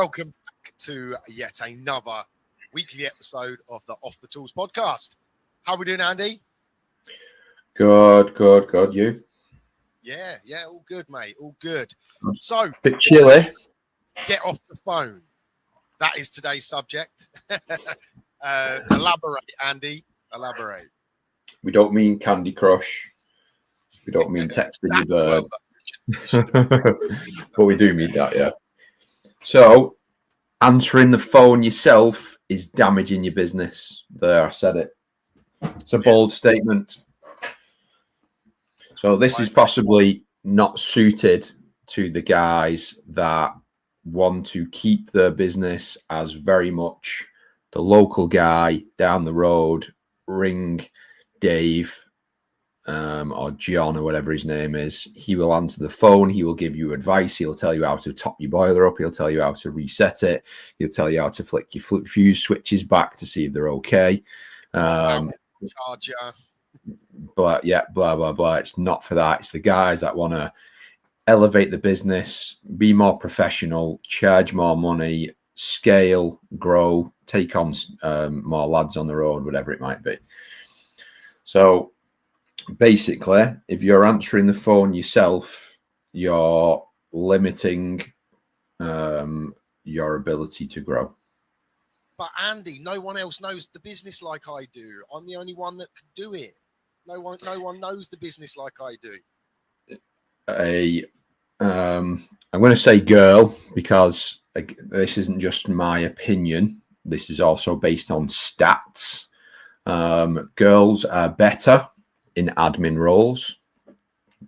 welcome back to yet another weekly episode of the Off the Tools podcast. How are we doing, Andy? Good. You? Yeah, all good, mate. All good. So, bit chilly. Get off the phone. That is today's subject. Elaborate, Andy. Elaborate. We don't mean Candy Crush. We don't mean texting your bird. But we do mean that, yeah. So, answering the phone yourself is damaging your business. There, I said it. It's a bold statement. So this is possibly not suited to the guys that want to keep their business as very much the local guy down the road, ring Dave or John or whatever his name is. He will answer the phone. He will give you advice. He'll tell you how to top your boiler up. He'll tell you how to reset it. He'll tell you how to flick your fuse switches back to see if they're okay. Charger. But yeah, blah, blah, blah. It's not for that. It's the guys that want to elevate the business, be more professional, charge more money, scale, grow, take on more lads on the road, whatever it might be. So basically, if you're answering the phone yourself, you're limiting your ability to grow. But Andy, no one else knows the business like I do. I'm the only one that could do it. No one knows the business like I do. I'm going to say girl because this isn't just my opinion. This is also based on stats. Girls are better in admin roles.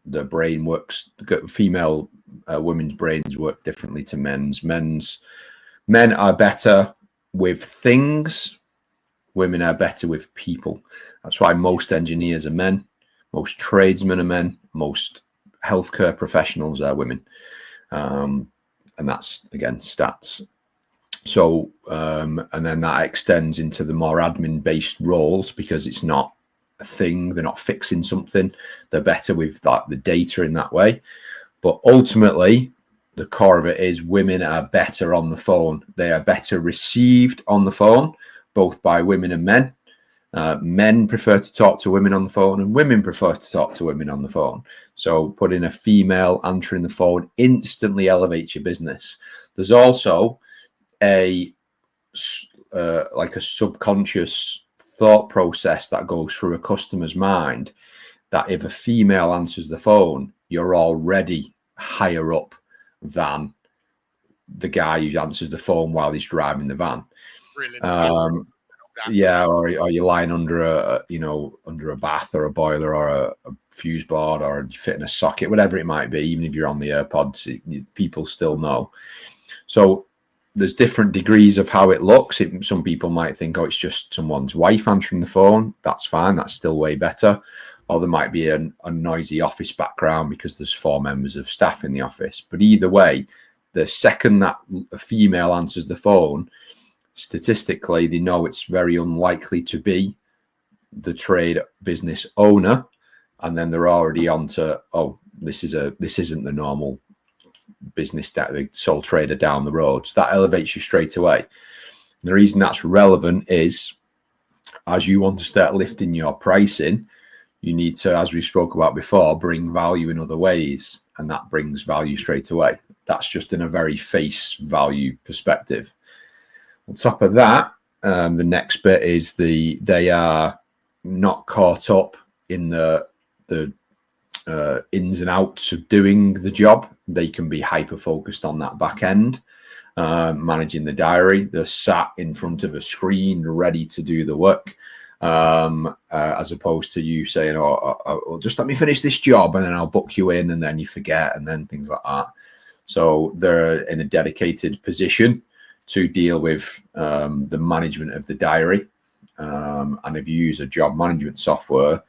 The brain works. Female women's brains work differently to men's. Men are better with things. Women are better with people. That's why most engineers are men, most tradesmen are men, most healthcare professionals are women. And that's, again, stats. So, and then that extends into the more admin-based roles because it's not a thing. They're not fixing something. They're better with the data in that way. But ultimately, the core of it is women are better on the phone. They are better received on the phone, both by women and men. Men prefer to talk to women on the phone and women prefer to talk to women on the phone. So putting a female answering the phone instantly elevates your business. There's also a subconscious thought process that goes through a customer's mind that if a female answers the phone, you're already higher up than the guy who answers the phone while he's driving the van. Yeah, or you're lying under a bath or a boiler or a fuse board or you fit in a socket, whatever it might be. Even if you're on the AirPods, people still know. So there's different degrees of how it looks. Some people might think, oh, it's just someone's wife answering the phone. That's fine. That's still way better. Or there might be a noisy office background because there's 4 members of staff in the office. But either way, the second that a female answers the phone, statistically, they know it's very unlikely to be the trade business owner, and then they're already on to, oh, this isn't the normal business that the sole trader down the road. So that elevates you straight away. And the reason that's relevant is, as you want to start lifting your pricing, you need to, as we spoke about before, bring value in other ways, and that brings value straight away. That's just in a very face value perspective. On top of that, the next bit is they are not caught up in the ins and outs of doing the job. They can be hyper focused on that back end, managing the diary. They're sat in front of a screen ready to do the work, as opposed to you saying, oh, just let me finish this job and then I'll book you in, and then you forget, and then things like that. So they're in a dedicated position to deal with the management of the diary. And if you use a job management software,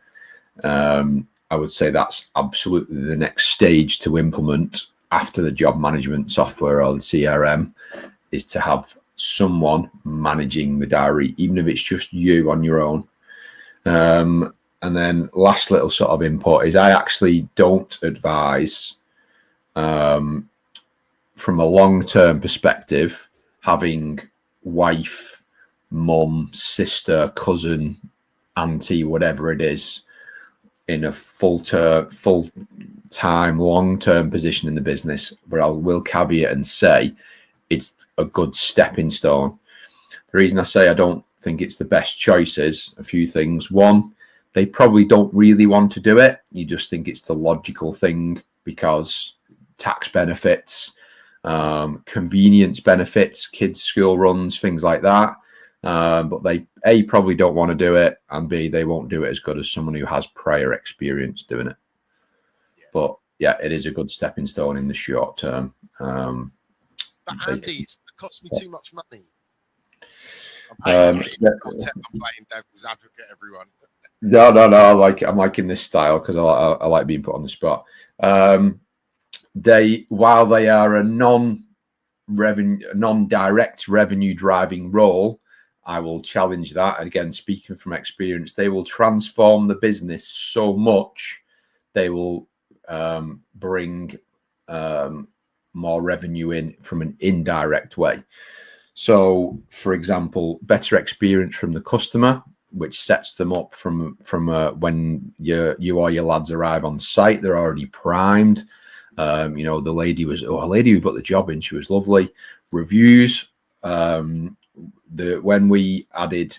I would say that's absolutely the next stage to implement after the job management software or the CRM, is to have someone managing the diary, even if it's just you on your own. And then last little sort of input is I actually don't advise from a long-term perspective having wife, mum, sister, cousin, auntie, whatever it is, in a full-time, long-term position in the business. But I will caveat and say it's a good stepping stone. The reason I say I don't think it's the best choice is a few things. One, they probably don't really want to do it. You just think it's the logical thing because tax benefits, convenience benefits, kids' school runs, things like that. But they, A, probably don't want to do it, and B, they won't do it as good as someone who has prior experience doing it. Yeah. But yeah, it is a good stepping stone in the short term. But Andy, it costs me too much money. I'm playing devil's advocate, everyone. No. I'm liking this style because I like being put on the spot. While they are a non-direct revenue driving role, I will challenge that. And again, speaking from experience, they will transform the business so much they will bring more revenue in from an indirect way. So, for example, better experience from the customer, which sets them up from when you or your lads arrive on site, they're already primed. The lady who put the job in, she was lovely. Reviews. When we added,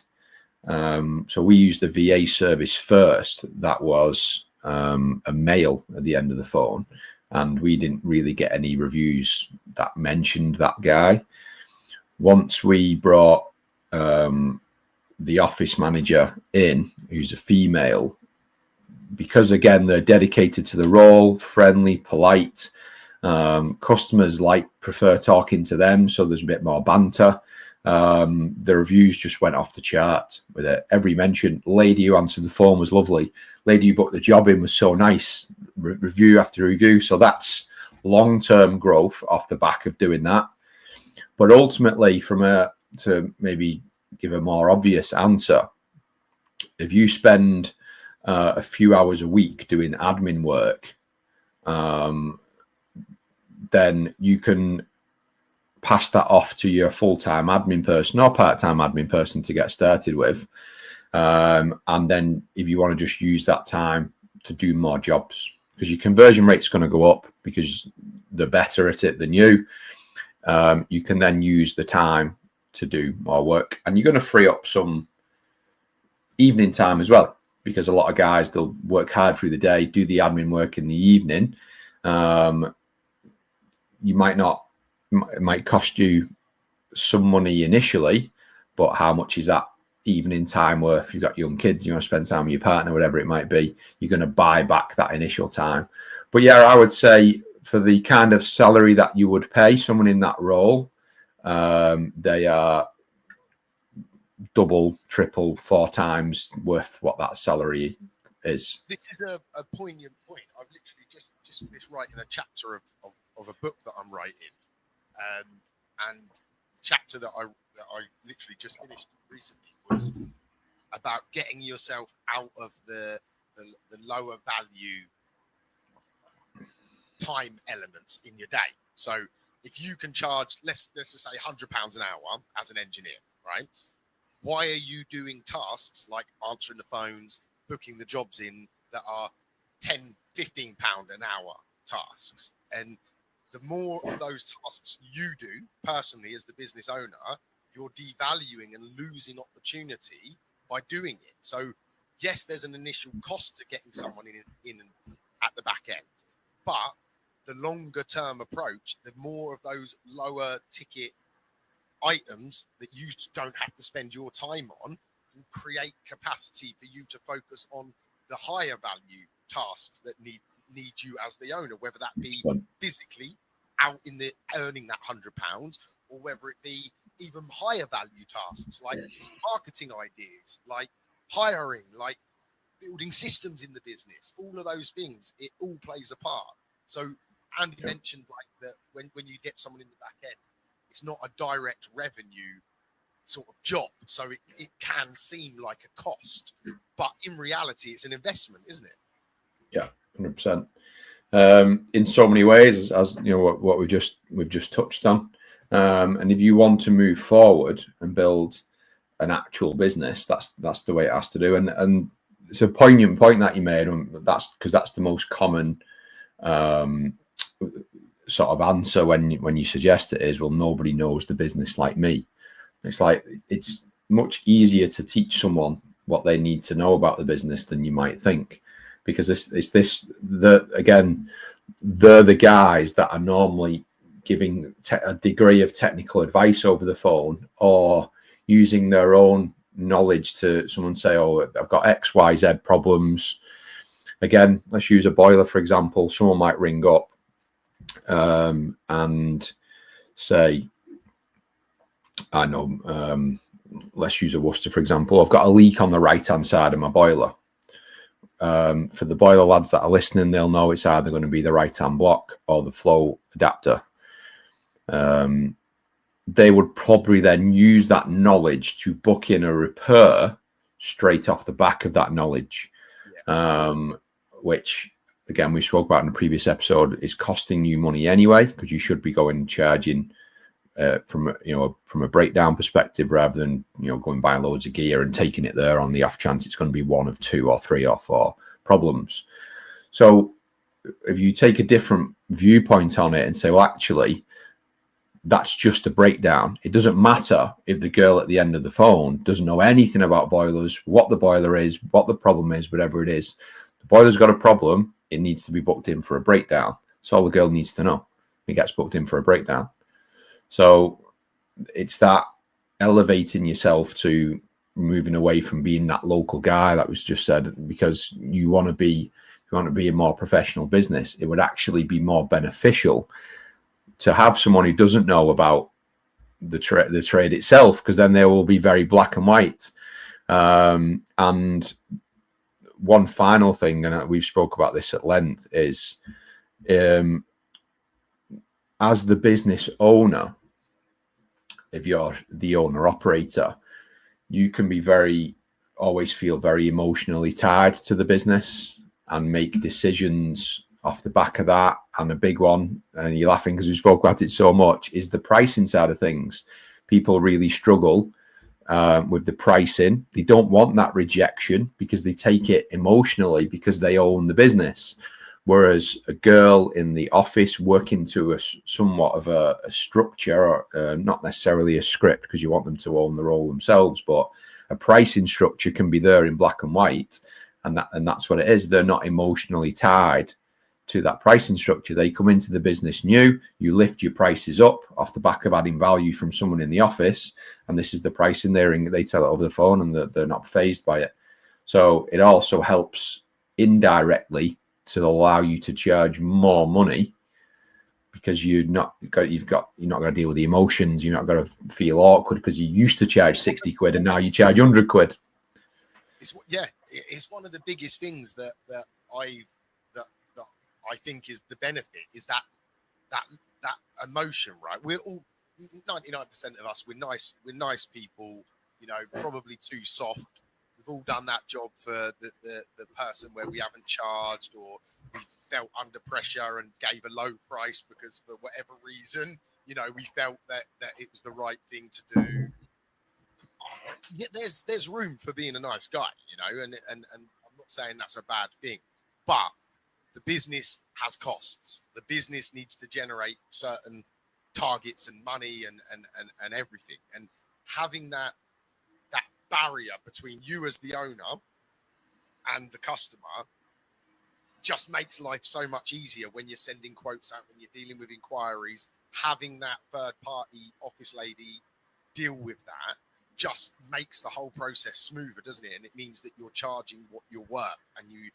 so we used the VA service first. That was a male at the end of the phone, and we didn't really get any reviews that mentioned that guy. Once we brought the office manager in, who's a female, because again they're dedicated to the role, friendly, polite. Customers prefer talking to them, so there's a bit more banter. The reviews just went off the chart with it. Every mention, lady who answered the phone was lovely. Lady who booked the job in was so nice. Review after review. So that's long-term growth off the back of doing that. But ultimately, to maybe give a more obvious answer, if you spend a few hours a week doing admin work, then you can pass that off to your full-time admin person or part-time admin person to get started with. And then if you want to just use that time to do more jobs, because your conversion rate's going to go up because they're better at it than you. You can then use the time to do more work, and you're going to free up some evening time as well, because a lot of guys, they'll work hard through the day, do the admin work in the evening. It might cost you some money initially, but how much is that evening time worth? You've got young kids, you want to spend time with your partner, whatever it might be, you're going to buy back that initial time. But yeah, I would say for the kind of salary that you would pay someone in that role, they are double, triple, 4 times worth what that salary is. This is a poignant point. I've literally just finished writing a chapter of a book that I'm writing, and the chapter that I literally just finished recently was about getting yourself out of the lower value time elements in your day. So if you can charge, let's just say £100 an hour as an engineer, right? Why are you doing tasks like answering the phones, booking the jobs in that are £10, £15 an hour tasks? And the more of those tasks you do personally as the business owner, you're devaluing and losing opportunity by doing it. So yes, there's an initial cost to getting someone in at the back end, but the longer term approach, the more of those lower ticket items that you don't have to spend your time on will create capacity for you to focus on the higher value tasks that need you as the owner, whether that be physically out in the earning that £100, or whether it be even higher value tasks like marketing ideas, like hiring, like building systems in the business. All of those things, it all plays a part. So Andy mentioned like that when you get someone in the back end, it's not a direct revenue sort of job. So it can seem like a cost, but in reality, it's an investment, isn't it? Yeah, 100%. In so many ways, as you know, what we've just touched on. And if you want to move forward and build an actual business, that's the way it has to do. And it's a poignant point that you made, and that's because that's the most common sort of answer when you suggest it is, well, nobody knows the business like me. It's like, it's much easier to teach someone what they need to know about the business than you might think, because they're the guys that are normally giving a degree of technical advice over the phone, or using their own knowledge to someone say, oh, I've got XYZ problems. Again, let's use a boiler, for example. Someone might ring up and say, I know, let's use a Worcester, for example. I've got a leak on the right-hand side of my boiler. For the boiler lads that are listening, they'll know it's either going to be the right-hand block or the flow adapter. They would probably then use that knowledge to book in a repair straight off the back of that knowledge, which, again, we spoke about in the previous episode, is costing you money anyway, because you should be going and charging from a breakdown perspective, rather than going buying loads of gear and taking it there on the off chance it's going to be one of 2 or 3 or 4 problems. So if you take a different viewpoint on it and say, well, actually, that's just a breakdown. It doesn't matter if the girl at the end of the phone doesn't know anything about boilers, what the boiler is, what the problem is, whatever it is. The boiler's got a problem. It needs to be booked in for a breakdown. That's all the girl needs to know. It gets booked in for a breakdown. So it's that elevating yourself to moving away from being that local guy that was just said, because you want to be a more professional business. It would actually be more beneficial to have someone who doesn't know about the trade itself, because then they will be very black and white. And one final thing, and we've spoke about this at length, is as the business owner, if you're the owner operator, you can be always feel very emotionally tied to the business and make decisions off the back of that. And a big one, and you're laughing because we spoke about it so much, is the pricing side of things. People really struggle with the pricing. They don't want that rejection because they take it emotionally because they own the business. Whereas a girl in the office working to a somewhat of a structure, or not necessarily a script, because you want them to own the role themselves, but a pricing structure can be there in black and white, and that's what it is. They're not emotionally tied to that pricing structure. They come into the business new, you lift your prices up off the back of adding value from someone in the office, and this is the pricing they tell it over the phone, and they're not fazed by it. So it also helps indirectly to allow you to charge more money, because you're not going to deal with the emotions. You're not going to feel awkward because you used to charge 60 quid and now you charge 100 quid. It's one of the biggest things that I think is the benefit, is that emotion, right? We're all 99% of us. We're nice people, probably too soft. We've all done that job for the person where we haven't charged, or we felt under pressure and gave a low price because for whatever reason, we felt that it was the right thing to do. Yeah, there's room for being a nice guy, and I'm not saying that's a bad thing, but the business has costs. The business needs to generate certain targets and money and everything. And having that barrier between you as the owner and the customer just makes life so much easier when you're sending quotes out, when you're dealing with inquiries. Having that third party office lady deal with that just makes the whole process smoother, doesn't it? And it means that you're charging what you're worth, and you're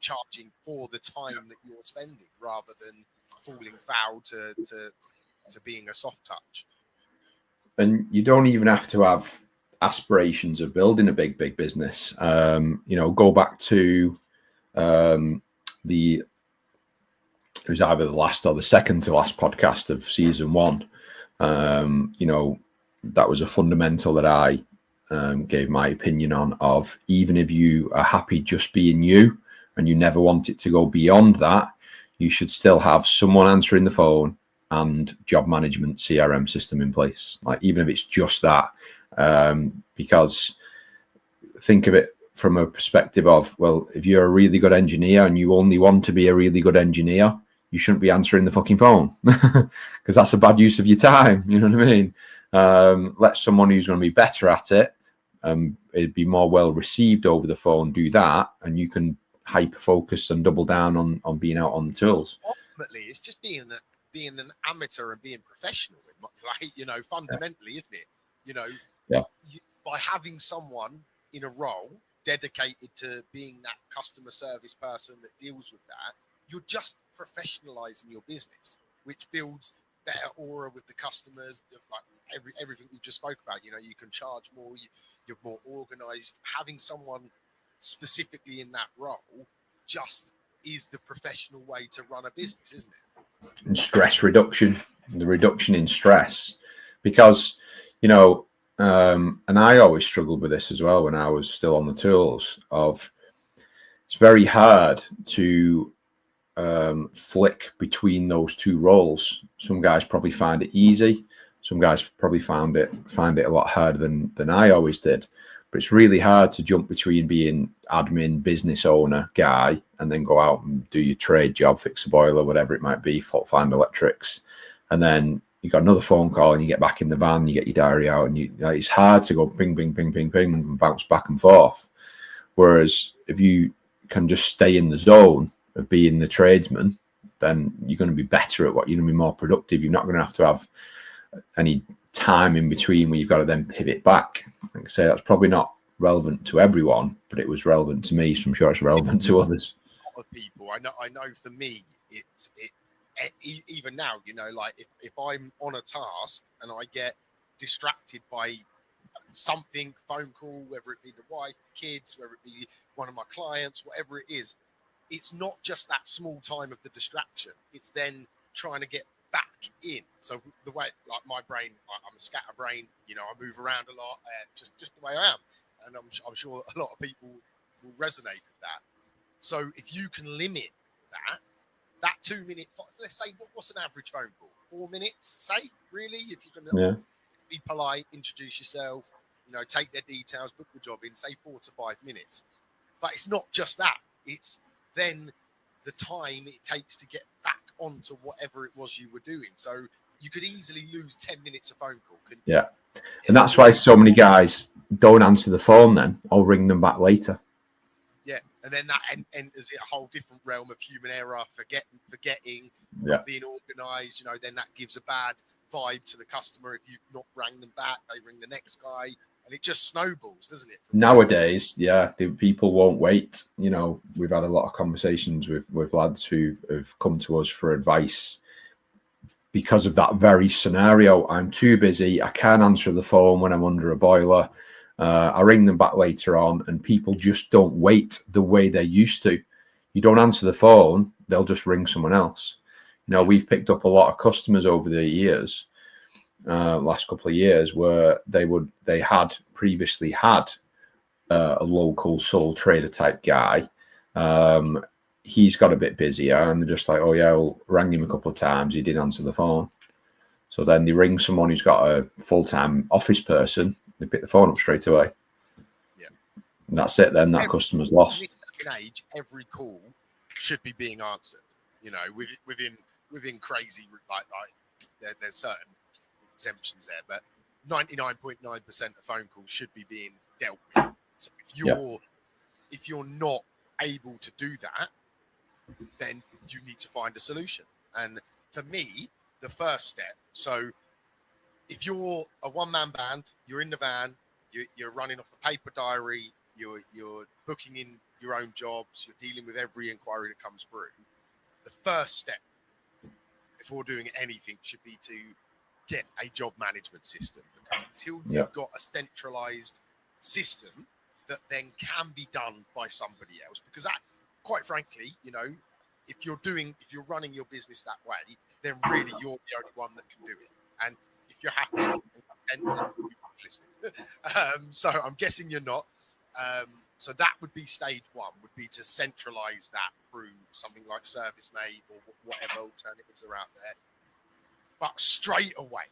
charging for the time that you're spending, rather than falling foul to being a soft touch. And you don't even have to have aspirations of building a big business. Go back to it was either the last or the second to last podcast of season 1. That was a fundamental that I gave my opinion on, of even if you are happy just being you and you never want it to go beyond that, you should still have someone answering the phone and job management CRM system in place. Like, even if it's just that, because think of it from a perspective of, well, if you're a really good engineer and you only want to be a really good engineer, you shouldn't be answering the fucking phone, because that's a bad use of your time. You know what I mean? Let someone who's going to be better at it, it'd be more well received over the phone, do that, and you can hyper focus and double down on being out on the tools. Ultimately, it's just being an amateur and being professional, like, you know, fundamentally, isn't it? You know, by having someone in a role dedicated to being that customer service person that deals with that, you're just professionalizing your business, which builds better aura with the customers. Like everything we just spoke about, you know, you can charge more, you're more organized. Having someone specifically in that role just is the professional way to run a business, isn't it? And stress reduction, the reduction in stress, because, you know, and I always struggled with this as well when I was still on the tools. It's very hard to flick between those two roles. Some guys probably find it easy. Some guys probably find it a lot harder than I always did. But it's really hard to jump between being admin, business owner guy, and then go out and do your trade job, fix a boiler, whatever it might be, fault find electrics, and then you got another phone call and you get back in the van, you get your diary out, and it's hard to go ping, ping, ping, ping, ping, and bounce back and forth. Whereas if you can just stay in the zone of being the tradesman, then you're going to be better at what you're going to be more productive. You're not going to have any time in between where you've got to then pivot back. Like I say, that's probably not relevant to everyone, but it was relevant to me, so I'm sure it's relevant to others. A lot of people, I know for me, even now, you know, like if I'm on a task and I get distracted by something, phone call, whether it be the wife, the kids, whether it be one of my clients, whatever it is, it's not just that small time of the distraction. It's then trying to get back in. So the way, like my brain, I'm a scatterbrain, you know, I move around a lot, just the way I am. And I'm sure a lot of people will resonate with that. So if you can limit that 2 minute, let's say, what's an average phone call? 4 minutes, say, really? If you can be polite, introduce yourself, you know, take their details, book the job in, say 4 to 5 minutes. But it's not just that. It's then the time it takes to get back onto whatever it was you were doing. So you could easily lose 10 minutes of phone call. And that's why so many guys don't answer the phone then, or ring them back later. Yeah, and then that enters a whole different realm of human error, forgetting, not being organised. You know, then that gives a bad vibe to the customer. If you've not rang them back, they ring the next guy, and it just snowballs, doesn't it? Nowadays, the people won't wait. You know, we've had a lot of conversations with lads who have come to us for advice because of that very scenario. I'm too busy. I can't answer the phone when I'm under a boiler. I ring them back later on, and people just don't wait the way they used to. You don't answer the phone, they'll just ring someone else. You know, we've picked up a lot of customers over the years, last couple of years, where they had previously had a local sole trader type guy. He's got a bit busier, and they're just like, oh yeah, well, rang him a couple of times, he didn't answer the phone. So then they ring someone who's got a full-time office person, they pick the phone up straight away. Yeah. And that's it then, that customer's lost. In this day and age, every call should be being answered. You know, within crazy, like there's certain exemptions there, but 99.9% of phone calls should be being dealt with. So if you're not able to do that, then you need to find a solution. And for me, the first step, so if you're a one-man band, you're in the van, you're running off a paper diary, you're booking in your own jobs, you're dealing with every inquiry that comes through, the first step before doing anything should be to get a job management system, because until you've got a centralized system that then can be done by somebody else, because that, quite frankly, you know, if you're running your business that way, then really you're the only one that can do it. And if you're happy and you're listening, so I'm guessing you're not. So that would be stage one, would be to centralize that through something like ServiceMate or whatever alternatives are out there. But straight away,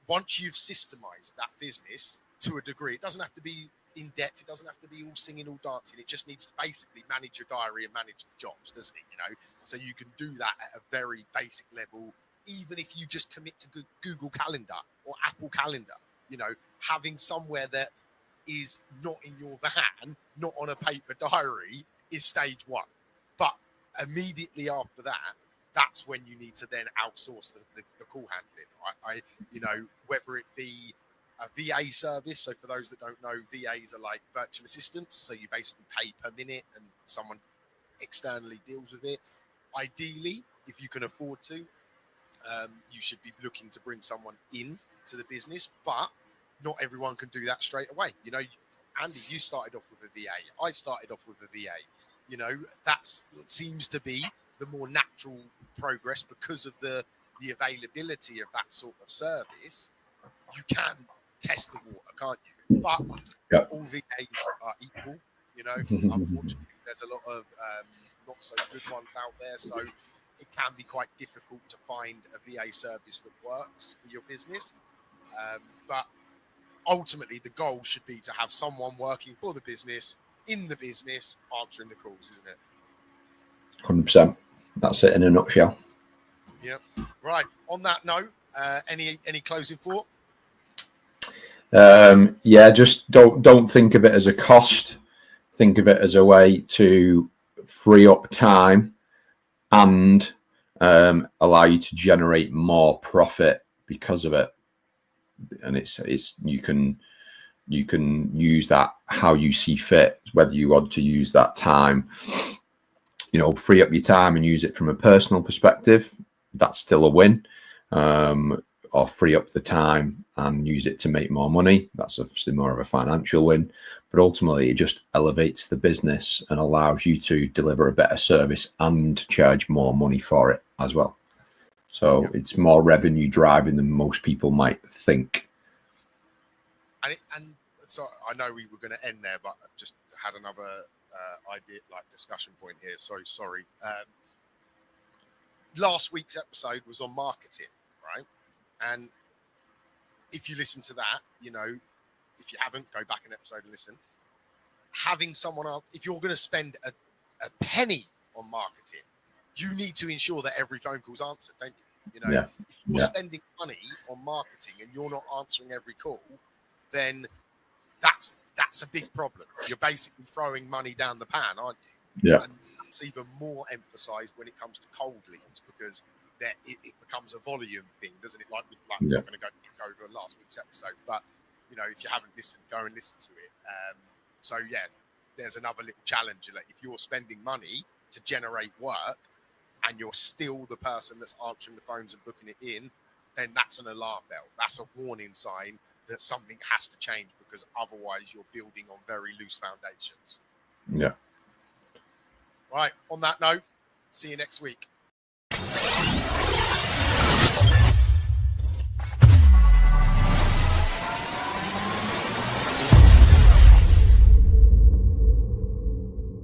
once you've systemized that business to a degree, it doesn't have to be in depth. It doesn't have to be all singing, all dancing. It just needs to basically manage your diary and manage the jobs, doesn't it? You know, so you can do that at a very basic level, even if you just commit to Google Calendar or Apple Calendar. You know, having somewhere that is not in your van, not on a paper diary, is stage one. But immediately after that, that's when you need to then outsource the call handling. You know, whether it be a VA service. So for those that don't know, VAs are like virtual assistants. So you basically pay per minute and someone externally deals with it. Ideally, if you can afford to, you should be looking to bring someone in to the business, but not everyone can do that straight away. You know, Andy, you started off with a VA. I started off with a VA. You know, that seems to be the more natural progress because of the availability of that sort of service. You can test the water, can't you? But not all VAs are equal. You know, unfortunately, there's a lot of not so good ones out there. So it can be quite difficult to find a VA service that works for your business. But ultimately, the goal should be to have someone working for the business, in the business, answering the calls, isn't it? 100%. That's it in a nutshell. Yeah. Right. On that note, any closing thought? Yeah, just don't think of it as a cost. Think of it as a way to free up time and allow you to generate more profit because of it. And it's you can use that how you see fit, whether you want to use that time, you know, free up your time and use it from a personal perspective. That's still a win. Or free up the time and use it to make more money. That's obviously more of a financial win, but ultimately it just elevates the business and allows you to deliver a better service and charge more money for it as well. So it's more revenue driving than most people might think. And so I know we were going to end there, but I've just had another idea, like discussion point here. So sorry. Last week's episode was on marketing, right? And if you listen to that, you know, if you haven't, go back an episode and listen. Having someone else, if you're going to spend a penny on marketing, you need to ensure that every phone call's answered, don't you? You know, if you're spending money on marketing and you're not answering every call, then that's a big problem. You're basically throwing money down the pan, aren't you? Yeah. And it's even more emphasized when it comes to cold leads because it becomes a volume thing, doesn't it? Like I'm not going to go over last week's episode, but you know, if you haven't listened, go and listen to it. So yeah, there's another little challenge. Like if you're spending money to generate work and you're still the person that's answering the phones and booking it in, then that's an alarm bell. That's a warning sign that something has to change because otherwise you're building on very loose foundations. Yeah. Right. On that note, see you next week.